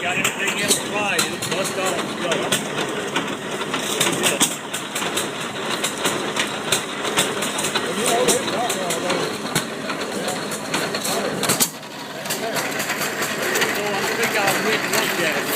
got anything in the fly, just bust off. Go. So I think I'll look at it.